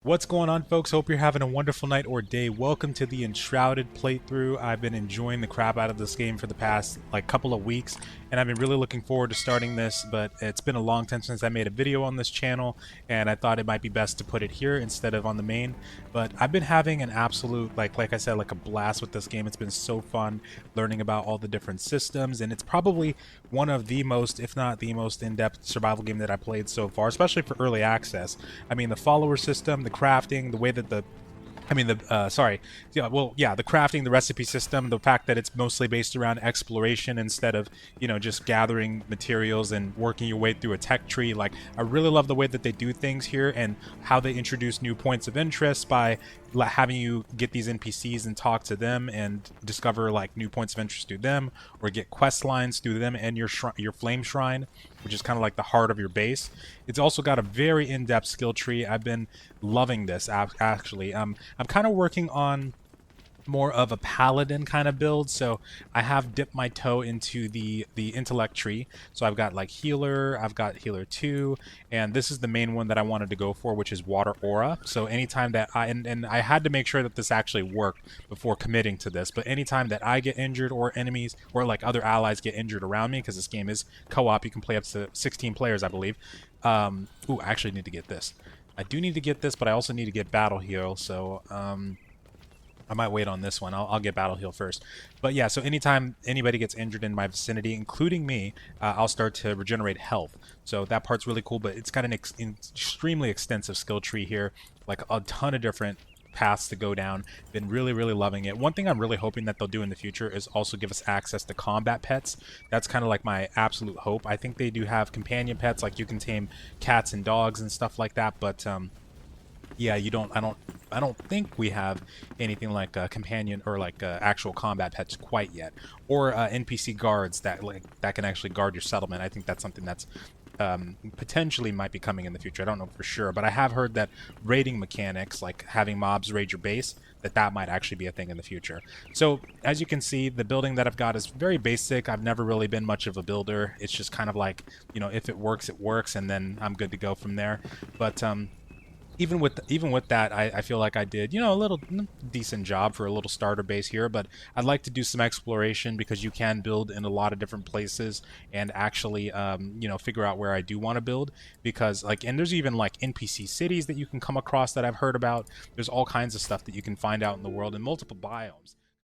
What's going on, folks? Hope you're having a wonderful night or day. Welcome to the Enshrouded playthrough. I've been enjoying the crap out of this game for the past couple of weeks, and I've been really looking forward to starting this, but it's been a long time since I made a video on this channel, and I thought it might be best to put it here instead of on the main. But I've been having an absolute, like I said, like a blast with this game. It's been so fun learning about all the different systems, and it's probably one of the most, if not the most in-depth survival game that I played so far, especially for early access. I mean, the follower system, the crafting, the way that the the crafting, the recipe system, the fact that it's mostly based around exploration instead of, just gathering materials and working your way through a tech tree. Like, I really love the way that they do things here and how they introduce new points of interest by having you get these NPCs and talk to them and discover like new points of interest through them, or get quest lines through them and your flame shrine, which is kind of like the heart of your base. It's also got a very in-depth skill tree. I've been loving this actually. I'm kind of working on more of a paladin kind of build, so I have dipped my toe into the intellect tree. So I've got like healer, I've got healer 2, and this is the main one that I wanted to go for, which is water aura. So anytime that and I had to make sure that this actually worked before committing to this, but anytime that I get injured or enemies or like other allies get injured around me, because this game is co-op, you can play up to 16 players, I believe. Ooh, I actually need to get this. I do need to get this, but I also need to get battle heal, so I might wait on this one. I'll get battle heal first. But yeah, so anytime anybody gets injured in my vicinity, including me, I'll start to regenerate health. So that part's really cool, but it's got an extremely extensive skill tree here, like a ton of different paths to go down. Been really loving it. One thing I'm really hoping that they'll do in the future is also give us access to combat pets. That's kind of like my absolute hope. I think they do have companion pets, like you can tame cats and dogs and stuff like that, but yeah, I don't think we have anything like a companion or like actual combat pets quite yet, or NPC guards that can actually guard your settlement. I think that's something that's potentially might be coming in the future. I don't know for sure, but I have heard that raiding mechanics, like having mobs raid your base, that might actually be a thing in the future. So as you can see, the building that I've got is very basic. I've never really been much of a builder. It's just kind of like, if it works, it works, and then I'm good to go from there. But even with that, I feel like I did, a little decent job for a little starter base here. But I'd like to do some exploration, because you can build in a lot of different places and actually figure out where I do want to build, because and there's even like NPC cities that you can come across that I've heard about. There's all kinds of stuff that you can find out in the world in multiple biomes.